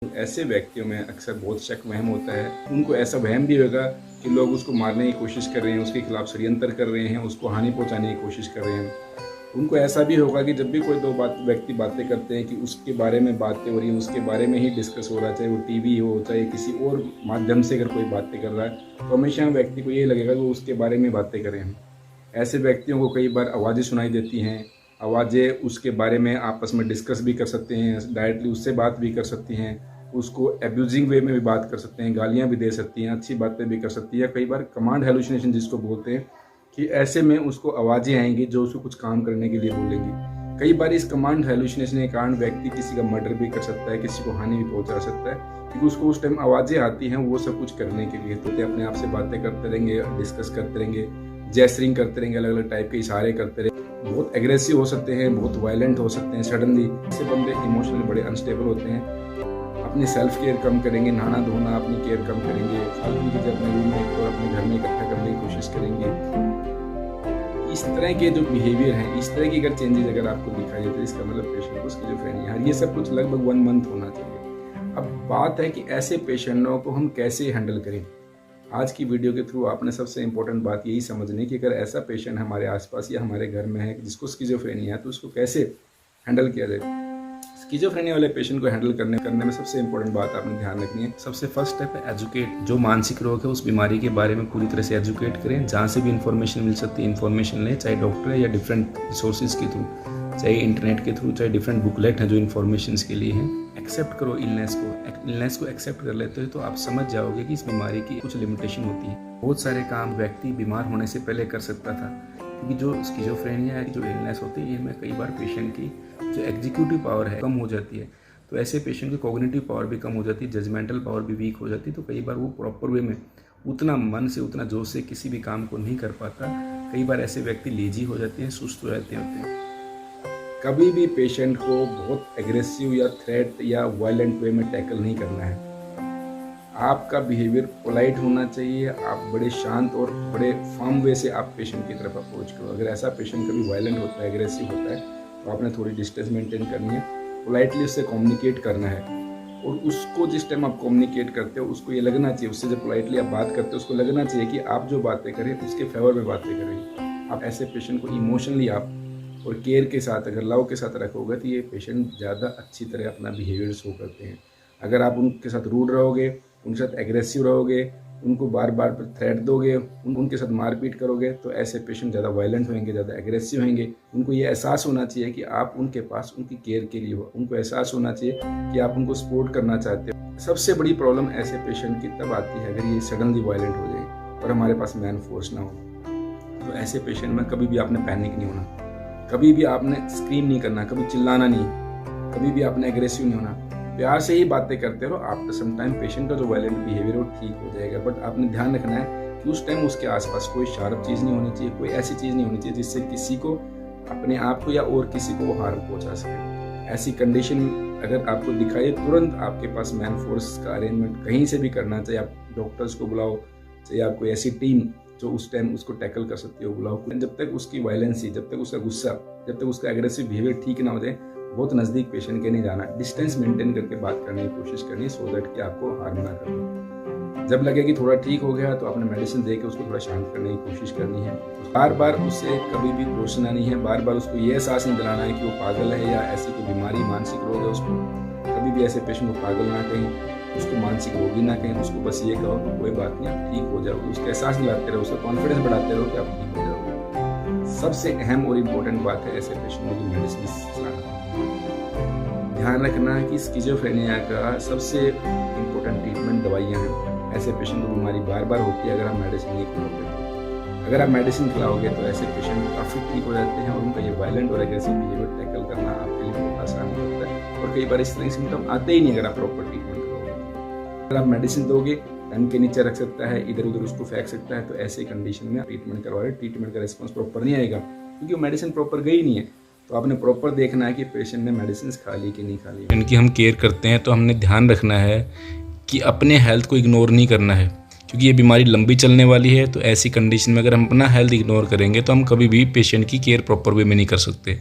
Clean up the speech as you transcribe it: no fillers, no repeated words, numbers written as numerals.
ऐसे व्यक्तियों में अक्सर बहुत शक वहम होता है। उनको ऐसा वहम भी होगा कि लोग उसको मारने की कोशिश कर रहे हैं, उसके खिलाफ षड्यंत्र कर रहे हैं, उसको हानि पहुंचाने की कोशिश कर रहे हैं। उनको ऐसा भी होगा कि जब भी कोई दो व्यक्ति बातें करते हैं कि उसके बारे में बातें हो रही हैं, उसके बारे में ही डिस्कस हो रहा है, चाहे वो टीवी हो, चाहे किसी और माध्यम से अगर कोई बातें कर रहा है, तो हमेशा व्यक्ति को ये लगेगा कि वो उसके बारे में बातें करें हम। ऐसे व्यक्तियों को कई बार आवाज़ें सुनाई देती हैं, आवाज़ें उसके बारे में आपस में डिस्कस भी कर सकते हैं, डायरेक्टली उससे बात भी कर सकती हैं, उसको एब्यूजिंग वे में भी बात कर सकते हैं, गालियाँ भी दे सकती हैं, अच्छी बातें भी कर सकती हैं। कई बार कमांड हेलुसिनेशन जिसको बोलते हैं कि ऐसे में उसको आवाज़ें आएंगी जो उसको कुछ काम करने के लिए बोलेंगी। कई बार इस कमांड हेलुसिनेशन के कारण व्यक्ति किसी का मर्डर भी कर सकता है, किसी को हानि भी पहुंचा सकता है, क्योंकि उसको उस टाइम आवाज़ें आती हैं वो सब कुछ करने के लिए। तो अपने आप से बातें करते रहेंगे, डिस्कस करते रहेंगे, जेस्चरिंग करते रहेंगे, अलग अलग टाइप के इशारे करते रहेंगे। बहुत एग्रेसिव हो सकते हैं, बहुत वायलेंट हो सकते हैं। सडनली ऐसे बंदे इमोशनली बड़े अनस्टेबल होते हैं, अपनी सेल्फ केयर कम करेंगे, नहाना धोना अपनी केयर कम करेंगे, फालतू चीज़ें अपने रूम में और अपने घर में इकट्ठा करने की कोशिश करेंगे। इस तरह के जो बिहेवियर हैं, इस तरह की अगर चेंजेस अगर आपको दिखाई देते हैं, इसका मतलब पेशेंट को स्किज़ोफ्रेनिया है। ये सब कुछ लगभग 1 मंथ होना चाहिए। अब बात है कि ऐसे पेशेंटों को हम कैसे हैंडल करें। आज की वीडियो के थ्रू आपने सबसे इम्पोर्टेंट बात यही समझनी कि अगर ऐसा पेशेंट हमारे आसपास या हमारे घर में है जिसको स्किज़ोफ्रेनिया है, तो उसको कैसे हैंडल किया जाए। स्किज़ोफ्रेनिया वाले पेशेंट को हैंडल करने में सबसे इंपॉर्टेंट बात आपने ध्यान रखनी है। सबसे फर्स्ट स्टेप है एजुकेट। जो मानसिक रोग है उस बीमारी के बारे में पूरी तरह से एजुकेट करें। जहाँ से भी इन्फॉर्मेशन मिल सकती है इन्फॉर्मेशन लें, चाहे डॉक्टर है या डिफरेंट रिसोर्सेज के थ्रू, चाहे इंटरनेट के थ्रू, चाहे डिफरेंट बुकलेट हैं जो इन्फॉर्मेशन के लिए हैं। एक्सेप्ट करो इलनेस को एक्सेप्ट कर लेते हो तो आप समझ जाओगे कि इस बीमारी की कुछ लिमिटेशन होती है। बहुत सारे काम व्यक्ति बीमार होने से पहले कर सकता था, क्योंकि जो स्किज़ोफ्रेनिया है, जो इलनेस होती है, इनमें कई बार पेशेंट की जो एग्जीक्यूटिव पावर है कम हो जाती है। तो ऐसे पेशेंट की कॉग्निटिव पावर भी कम हो जाती है, जजमेंटल पावर भी वीक हो जाती है। तो कई बार वो प्रॉपर वे में उतना मन से, उतना जोश से किसी भी काम को नहीं कर पाता। कई बार ऐसे व्यक्ति लेजी हो जाते हैं, सुस्त हो जाते हैं। कभी भी पेशेंट को बहुत एग्रेसिव या थ्रेट या वायलेंट वे में टैकल नहीं करना है। आपका बिहेवियर पोलाइट होना चाहिए। आप बड़े शांत और बड़े फर्म वे से आप पेशेंट की तरफ अप्रोच करो। अगर ऐसा पेशेंट कभी वायलेंट होता है, एग्रेसिव होता है, तो आपने थोड़ी डिस्टेंस मेंटेन करनी है, पोलाइटली उससे कम्युनिकेट करना है। और उसको जिस टाइम आप कम्युनिकेट करते हो उसको ये लगना चाहिए, उससे जब पोलाइटली आप बात करते हो उसको लगना चाहिए कि आप जो बातें करें उसके फेवर में बातें करें। आप ऐसे पेशेंट को इमोशनली आप और केयर के साथ, अगर लव के साथ रखोगे तो ये पेशेंट ज़्यादा अच्छी तरह अपना बिहेवियर शो करते हैं। अगर आप उनके साथ रूड रहोगे, उनके साथ एग्रेसिव रहोगे, उनको बार बार थ्रेट दोगे, उनके साथ मारपीट करोगे, तो ऐसे पेशेंट ज़्यादा वायलेंट होंगे, ज़्यादा एग्रेसिव होंगे। उनको ये एहसास होना चाहिए कि आप उनके पास उनकी केयर के लिए हो। उनको एहसास होना चाहिए कि आप उनको सपोर्ट करना चाहते हो। सबसे बड़ी प्रॉब्लम ऐसे पेशेंट की तब आती है अगर ये सडनली वायलेंट हो जाए और हमारे पास मैन फोर्स ना हो। तो ऐसे पेशेंट में कभी भी आपने पैनिक नहीं होना, कभी भी आपने स्क्रीम नहीं करना, कभी चिल्लाना नहीं, कभी भी आपने एग्रेसिव नहीं होना। प्यार से ही बातें करते रहो। आफ्टर सम टाइम पेशेंट का जो वायलेंट बिहेवियर वो ठीक हो जाएगा। बट आपने ध्यान रखना है कि उस टाइम उसके आसपास कोई शार्प चीज़ नहीं होनी चाहिए, कोई ऐसी चीज़ नहीं होनी चाहिए जिससे किसी को, अपने आप को या और किसी को वो हार्म पहुंचा सके। ऐसी कंडीशन अगर आपको दिखाई, तुरंत आपके पास मैन फोर्स का अरेंजमेंट कहीं से भी करना चाहिए। आप डॉक्टर्स को बुलाओ, चाहिए आप कोई ऐसी टीम जो उस टाइम उसको टैकल कर सकती हो, बुलाओ। जब तक उसकी वायलेंसी, जब तक उसका गुस्सा, जब तक उसका एग्रेसिव बिहेवियर ठीक ना हो जाए, बहुत नज़दीक पेशेंट के नहीं जाना। डिस्टेंस मेंटेन करके बात करने की कोशिश करनी है, सो दैट कि आपको हार्म ना करे। जब लगे कि थोड़ा ठीक हो गया तो आपने मेडिसिन दे के उसको थोड़ा शांत करने की कोशिश करनी है। बार बार उससे कभी भी कोसना नहीं है, बार बार उसको ये एहसास नहीं दिलाना है कि वो पागल है या ऐसी कोई बीमारी, मानसिक रोग है। उसको कभी भी ऐसे पेशेंट को पागल ना कहें, उसको मानसिक रोगी ना कहें। उसको बस ये कहो कि कोई बात नहीं, आप ठीक हो जाओगे। उसका एहसास दिलाते रहो, उसका कॉन्फिडेंस बढ़ाते रहो कि आप ठीक हो जाओगे। सबसे अहम और इम्पोर्टेंट बात है ऐसे पेशेंट की मेडिसिन चलाना। ध्यान रखना है कि स्किज़ोफ्रेनिया का सबसे इम्पोर्टेंट ट्रीटमेंट दवाइयाँ हैं। ऐसे पेशेंट को बीमारी बार बार होती है अगर आप मेडिसिन नहीं खिलाओगे। अगर आप मेडिसिन खिलाओगे तो ऐसे पेशेंट काफ़ी ठीक हो जाते हैं और उनका ये वायलेंट और एग्रेसिव बिहेवियर टैकल करना आपके लिए बहुत आसान होता है। और कई बार इस तरह के सिम्टम आते ही नहीं अगर आप प्रॉपर ट्रीटमेंट करोगे। अगर आप मेडिसिन दोगे, टंग के नीचे रख सकता है, इधर उधर उसको फेंक सकता है, तो ऐसे कंडीशन में ट्रीटमेंट करवाए, ट्रीटमेंट का रिस्पॉन्स प्रॉपर नहीं आएगा, क्योंकि वो मेडिसिन प्रॉपर गई नहीं है। तो आपने प्रॉपर देखना है कि पेशेंट ने मेडिसिन खा ली कि नहीं खा ली। इनकी हम केयर करते हैं तो हमने ध्यान रखना है कि अपने हेल्थ को इग्नोर नहीं करना है, क्योंकि ये बीमारी लंबी चलने वाली है। तो ऐसी कंडीशन में अगर हम अपना हेल्थ इग्नोर करेंगे तो हम कभी भी पेशेंट की केयर प्रॉपर वे में नहीं कर सकते।